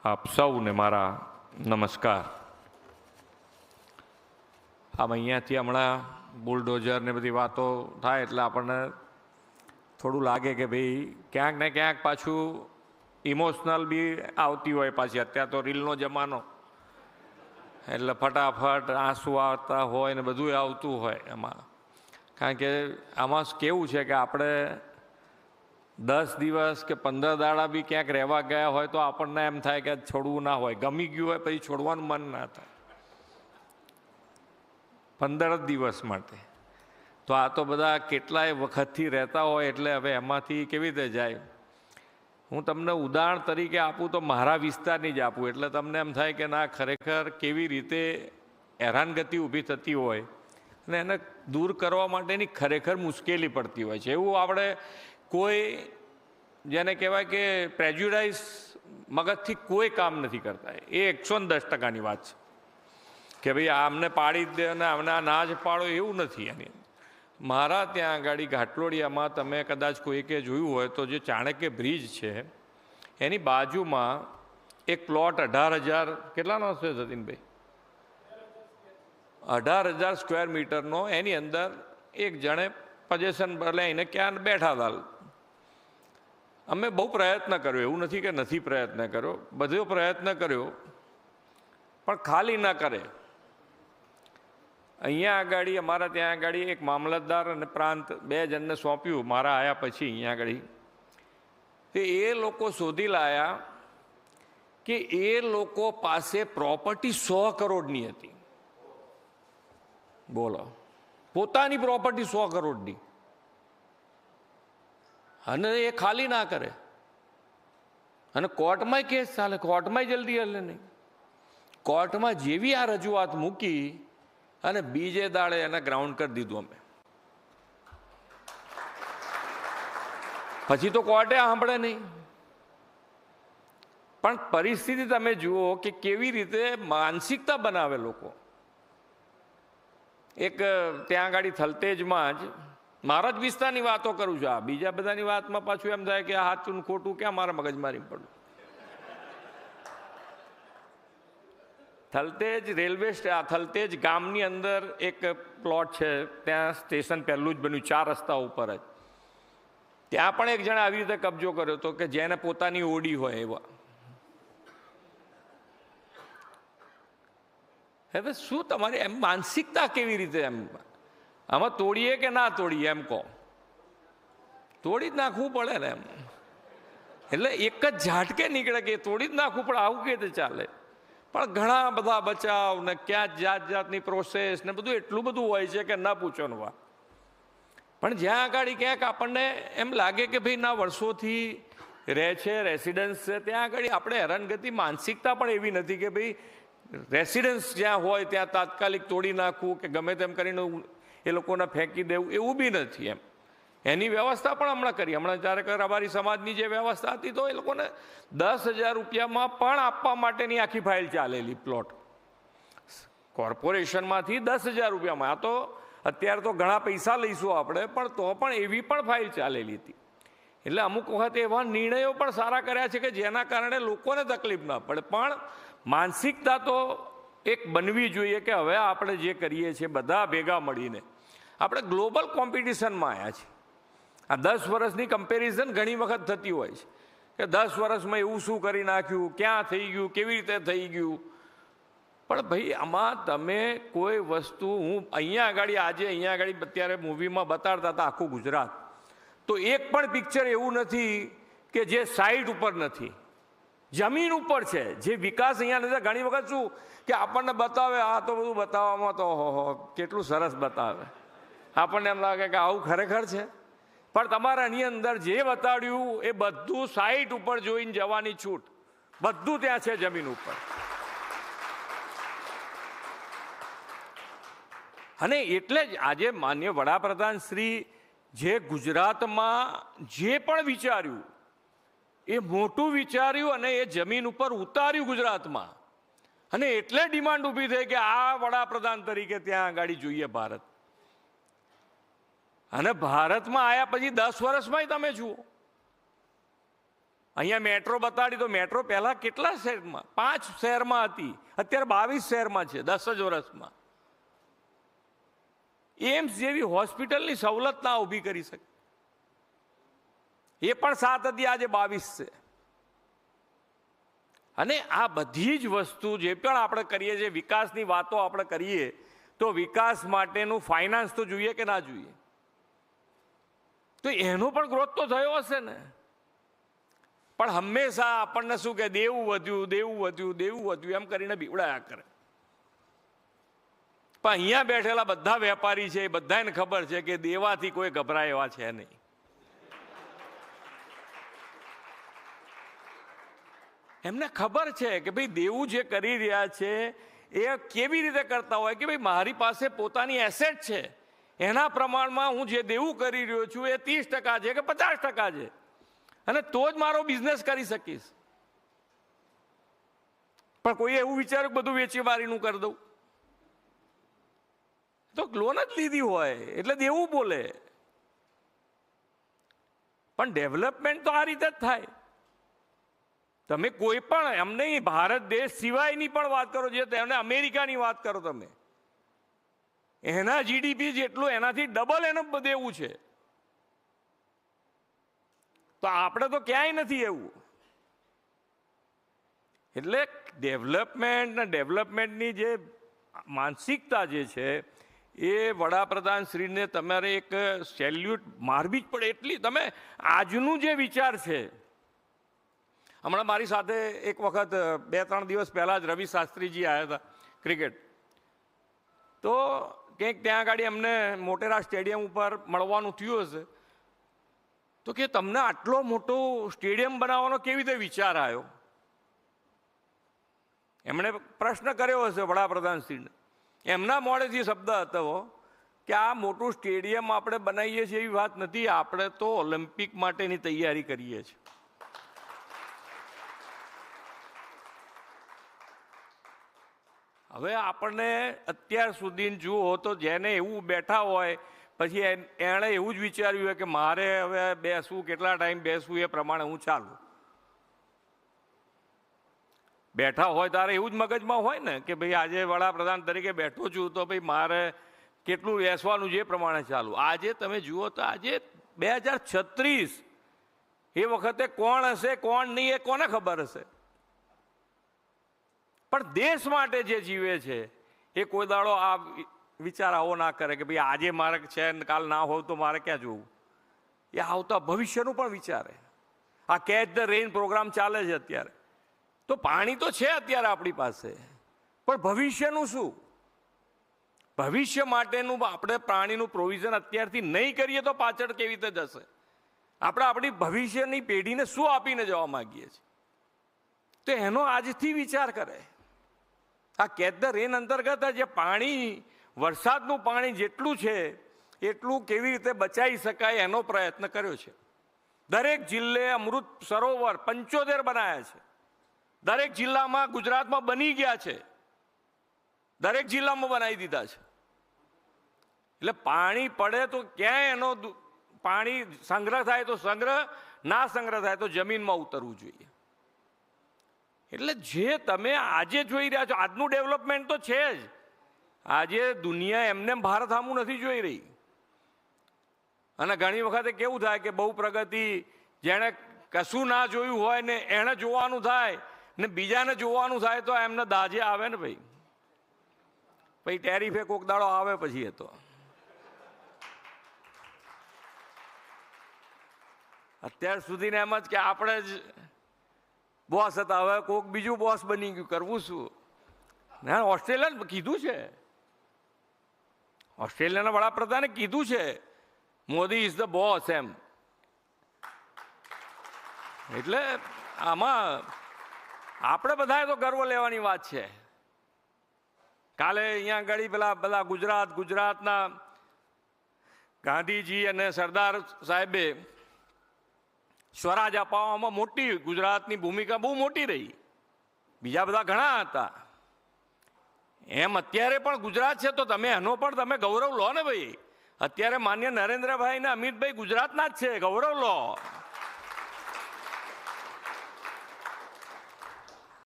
આપ સૌને મારા નમસ્કાર. આમ અહીંયાથી હમણાં બુલડોઝર ને બધી વાતો થાય એટલે આપણને થોડું લાગે કે ભાઈ ક્યાંક ને ક્યાંક પાછું ઇમોશનલ બી આવતી હોય પાછી. અત્યારે તો રીલનો જમાનો એટલે ફટાફટ આંસુ આવતા હોય ને બધું આવતું હોય એમાં. કારણ કે આમાં કેવું છે કે આપણે 10 દિવસ કે 15 દાડા બી ક્યાંક રહેવા ગયા હોય તો આપણને એમ થાય કે છોડવું ના હોય. ગમી ગયું હોય પછી છોડવાનું મન ના થાય 15 દિવસ માટે. તો આ તો બધા કેટલાય વખતથી રહેતા હોય એટલે હવે એમાંથી કેવી રીતે જાય. હું તમને ઉદાહરણ તરીકે આપું તો મારા વિસ્તારની જ આપું એટલે તમને એમ થાય કે ના ખરેખર કેવી રીતે હેરાનગતિ ઊભી થતી હોય અને એને દૂર કરવા માટેની ખરેખર મુશ્કેલી પડતી હોય છે. એવું આપણે કોઈ જેને કહેવાય કે પ્રેજ્યુડાઇઝ મગજથી કોઈ કામ નથી કરતા. એ 110%ની વાત છે કે ભાઈ આમને પાડી જ દે અને આમને આ ના જ પાડો એવું નથી. એની મારા ત્યાં આગળ ઘાટલોડિયામાં તમે કદાચ કોઈકે જોયું હોય તો જે ચાણક્ય બ્રિજ છે એની બાજુમાં એક પ્લોટ 18,000 કેટલાનો છે જતીનભાઈ? 18,000 સ્ક્વેર મીટરનો. એની અંદર એક જણે પોઝેશન લઈને ક્યાં બેઠા હતા. અમે બહુ પ્રયત્ન કર્યો, એવું નથી કે નથી પ્રયત્ન કર્યો, બધો પ્રયત્ન કર્યો પણ ખાલી ના કરે. અહીંયા આગળ અમારા ત્યાં આગળ એક મામલતદાર અને પ્રાંત 2 જણને સોંપ્યું મારા આવ્યા પછી અહીંયા આગળ. તો એ લોકો શોધી લાયા કે એ લોકો પાસે પ્રોપર્ટી 100 કરોડની હતી. બોલો, પોતાની પ્રોપર્ટી 100 કરોડની અને એ ખાલી ના કરે. અને કોર્ટમાં કેસ ચાલે, કોર્ટમાં જલ્દી હલે નહીં. કોર્ટમાં જેવી આ રજૂઆત મૂકી અને બીજે દાડે એને ગ્રાઉન્ડ કરી દીધું અમે. પછી તો કોર્ટે સાંભળે નહીં. પણ પરિસ્થિતિ તમે જુઓ કે કેવી રીતે માનસિકતા બનાવે લોકો. એક ત્યાં આગળ થલતેજમાં જ મારા જ વિસ્તારની વાતો કરું છું. આ બીજા બધાની વાતમાં પાછું એમ થાય કે આ સાચું ખોટું ક્યાં મારા મગજમારી પડું. થલતેજ રેલવે થલતેજ ગામની અંદર એક પ્લોટ છે. ત્યાં સ્ટેશન પહેલું જ બન્યું 4 રસ્તા ઉપર જ. ત્યાં પણ એક જણે આવી રીતે કબજો કર્યો હતો કે જેને પોતાની ઓડી હોય એવા. હવે શું તમારી એમ માનસિકતા કેવી રીતે એમ આમાં તોડીએ કે ના તોડીએ એમ કહો. તોડી જ નાખવું પડે ને એમ. એટલે એક જ ઝાટકે નીકળે કે તોડી જ નાખવું પડે. આવું કે ચાલે. પણ ઘણા બધા બચાવ ને ક્યાં જાતની પ્રોસેસ ને બધું એટલું બધું હોય છે કે ના પૂછો ને વાત. પણ જ્યાં આગળ ક્યાંક આપણને એમ લાગે કે ભાઈ ના વર્ષોથી રહે છે, રેસિડન્સ છે, ત્યાં આગળ આપણે હેરાનગતિ માનસિકતા પણ એવી નથી કે ભાઈ રેસિડન્સ જ્યાં હોય ત્યાં તાત્કાલિક તોડી નાખવું કે ગમે તેમ કરીને એ લોકોને ફેંકી દેવું એવું બી નથી એમ. એની વ્યવસ્થા પણ હમણાં કરી. હમણાં જ્યારે અમારી સમાજની જે વ્યવસ્થા હતી તો એ લોકોને 10,000 રૂપિયામાં પણ આપવા માટેની આખી ફાઇલ ચાલેલી. પ્લોટ કોર્પોરેશનમાંથી 10,000 રૂપિયામાં. આ તો અત્યારે તો ઘણા પૈસા લઈશું આપણે, પણ તો પણ એવી પણ ફાઇલ ચાલેલી હતી. એટલે અમુક વખત એવા નિર્ણયો પણ સારા કર્યા છે કે જેના કારણે લોકોને તકલીફ ના પડે. પણ માનસિકતા તો એક બનવી જોઈએ કે હવે આપણે જે કરીએ છીએ બધા ભેગા મળીને આપણે ગ્લોબલ કોમ્પિટિશનમાં આવ્યા છીએ. આ 10 વર્ષની કમ્પેરિઝન ઘણી વખત થતી હોય છે કે 10 વર્ષમાં એવું શું કરી નાખ્યું, ક્યાં થઈ ગયું, કેવી રીતે થઈ ગયું. પણ ભાઈ આમાં તમે કોઈ વસ્તુ હું અહીંયા આગળ આજે અહીંયા આગળ અત્યારે મૂવીમાં બતાડતા હતા આખું ગુજરાત, તો એક પણ પિક્ચર એવું નથી કે જે સાઇટ ઉપર નથી, જમીન ઉપર છે. જે વિકાસ અહીંયા નથી. ઘણી વખત શું કે આપણને બતાવે આ તો બધું બતાવવામાં તો કેટલું સરસ બતાવે, આપણને એમ લાગે કે આવું ખરેખર છે. પણ તમારે એની અંદર જે બતાડ્યું એ બધું સાઇટ ઉપર જોઈને જવાની છૂટ, બધું ત્યાં છે જમીન ઉપર. અને એટલે જ આજે માન્ય વડાપ્રધાન શ્રી જે ગુજરાતમાં જે પણ વિચાર્યું એ મોટું વિચાર્યું અને એ જમીન ઉપર ઉતાર્યું ગુજરાતમાં. અને એટલે ડિમાન્ડ ઊભી થઈ કે આ વડાપ્રધાન તરીકે ત્યાં આગળ જોઈએ ભારત. અને ભારતમાં આવ્યા પછી 10 વર્ષમાં તમે જુઓ અહીંયા મેટ્રો બતાડી તો મેટ્રો પહેલાં કેટલા શહેરમાં? 5 શહેરમાં હતી, અત્યારે 22 શહેરમાં છે 10 જ વર્ષમાં. એમ્સ જેવી હોસ્પિટલની સવલત ના ઊભી કરી શકે. એ પણ 7 હતી, આજે 22 છે. અને આ બધી જ વસ્તુ જે પણ આપણે કરીએ છીએ, વિકાસની વાતો આપણે કરીએ, તો વિકાસ માટેનું ફાઇનાન્સ તો જોઈએ કે ના જોઈએ? તો એનો પણ ગ્રોથ તો થયો હશે ને. પણ હંમેશા આપણને શું કે દેવું વધ્યું, દેવું વધ્યું, દેવું વધ્યું એમ કરીને બીવડાયા કરે. પણ અહીંયા બેઠેલા બધા વેપારી છે, એ બધાને ખબર છે કે દેવાથી કોઈ ગભરાય એવા છે નહીં. એમને ખબર છે કે ભાઈ દેવું જે કરી રહ્યા છે એ કેવી રીતે કરતા હોય કે ભાઈ મારી પાસે પોતાની એસેટ છે, એના પ્રમાણમાં હું જે દેવું કરી રહ્યો છું એ 30% છે કે 50% છે, અને તો જ મારો બિઝનેસ કરી શકીશ. પણ કોઈ એવું વિચાર્યું બધું વેચી મારીનું કરી દઉં? તો લોન જ લીધી હોય એટલે દેવું બોલે. પણ ડેવલપમેન્ટ તો આ રીતે જ થાય. તમે કોઈ પણ એમ નહીં, ભારત દેશ સિવાયની પણ વાત કરો, જે તેમને અમેરિકાની વાત કરો, તમે એના જીડીપી જેટલું એનાથી ડબલ એનું દેવું છે. તો આપણે તો ક્યાંય નથી એવું. એટલે ડેવલપમેન્ટ ને ડેવલપમેન્ટની જે માનસિકતા જે છે એ વડાપ્રધાન શ્રીને તમારે એક સેલ્યુટ મારવી જ પડે. એટલી તમે આજનું જે વિચાર છે, હમણાં મારી સાથે એક વખત 2-3 દિવસ પહેલાં જ રવિ શાસ્ત્રીજી આવ્યા હતા ક્રિકેટ. તો કંઈક ત્યાં આગળ એમને મોટેરા સ્ટેડિયમ ઉપર મળવાનું થયું હશે. તો કે તમને આટલો મોટો સ્ટેડિયમ બનાવવાનો કેવી રીતે વિચાર આવ્યો? એમણે પ્રશ્ન કર્યો હશે વડાપ્રધાનશ્રીને. એમના મોડેથી શબ્દ હતો કે આ મોટું સ્ટેડિયમ આપણે બનાવીએ છીએ એવી વાત નથી, આપણે તો ઓલિમ્પિક માટેની તૈયારી કરીએ છીએ. હવે આપણને અત્યાર સુધી જુઓ તો જેને એવું બેઠા હોય પછી એણે એવું જ વિચાર્યું હોય કે મારે હવે બેસવું, કેટલા ટાઈમ બેસવું એ પ્રમાણે હું ચાલું. બેઠા હોય તારે એવું જ મગજમાં હોય ને કે ભાઈ આજે વડાપ્રધાન તરીકે બેઠો છું તો ભાઈ મારે કેટલું બેસવાનું છે એ પ્રમાણે ચાલુ. આજે તમે જુઓ તો આજે 2036, એ વખતે કોણ હશે કોણ નહીં એ કોને ખબર હશે? પણ દેશ માટે જે જીવે છે એ કોઈ દાડો આ વિચાર આવો ના કરે કે ભાઈ આજે મારે છે ને કાલ ના હોય તો મારે ક્યાં જોવું. એ આવતા ભવિષ્યનું પણ વિચારે. આ કેચ ધ રેઇન પ્રોગ્રામ ચાલે છે અત્યારે. તો પાણી તો છે અત્યારે આપણી પાસે, પણ ભવિષ્યનું શું? ભવિષ્ય માટેનું આપણે પાણીનું પ્રોવિઝન અત્યારથી નહીં કરીએ તો પાછળ કેવી રીતે જશે? આપણે આપણી ભવિષ્યની પેઢીને શું આપીને જવા માંગીએ છીએ? તો એનો આજથી વિચાર કરે. આ કેચ ધ રેન અંતર્ગત જે પાણી, વરસાદનું પાણી જેટલું છે એટલું કેવી રીતે બચાવી શકાય એનો પ્રયત્ન કર્યો છે. દરેક જિલ્લે અમૃત સરોવર 75 બનાવ્યા છે. દરેક જિલ્લામાં, ગુજરાતમાં બની ગયા છે, દરેક જિલ્લામાં બનાવી દીધા છે. એટલે પાણી પડે તો ક્યાંય એનો પાણી સંગ્રહ થાય તો સંગ્રહ, ના સંગ્રહ થાય તો જમીનમાં ઉતરવું જોઈએ. એટલે જે તમે આજે જોઈ રહ્યા છો, આજનું ડેવલપમેન્ટ તો છે જ. આજે દુનિયા એમને ભારત સામું નથી જોઈ રહી. અને ઘણી વખતે કેવું થાય કે બહુ પ્રગતિ, જેણે કશું ના જોયું હોય ને એણે જોવાનું થાય ને બીજાને જોવાનું થાય તો એમને દાજે આવે ને ભાઈ. પછી ટેરિફે કોક દાડો આવે પછી. એ તો અત્યાર સુધી એમ જ કે આપણે જ બોસ હતા, હવે કોક બીજું બોસ બની ગયું, કરવું શું? ના, ઓસ્ટ્રેલિયાને કીધું છે, ઓસ્ટ્રેલિયાના વડાપ્રધાને કીધું છે મોદી ઇઝ ધ બોસ એમ. એટલે આમાં આપણે બધાએ તો ગર્વ લેવાની વાત છે. કાલે અહીંયા આગળ પેલા બધા ગુજરાતના ગાંધીજી અને સરદાર સાહેબે સ્વરાજ અપાવવામાં મોટી, ગુજરાતની ભૂમિકા બહુ મોટી રહી. બીજા બધા ઘણા હતા. એમ અત્યારે પણ ગુજરાત છે તો તમે એનો પણ તમે ગૌરવ લો ને ભાઈ. અત્યારે માન્ય નરેન્દ્રભાઈ ને અમિતભાઈ ગુજરાતના જ છે, ગૌરવ લો.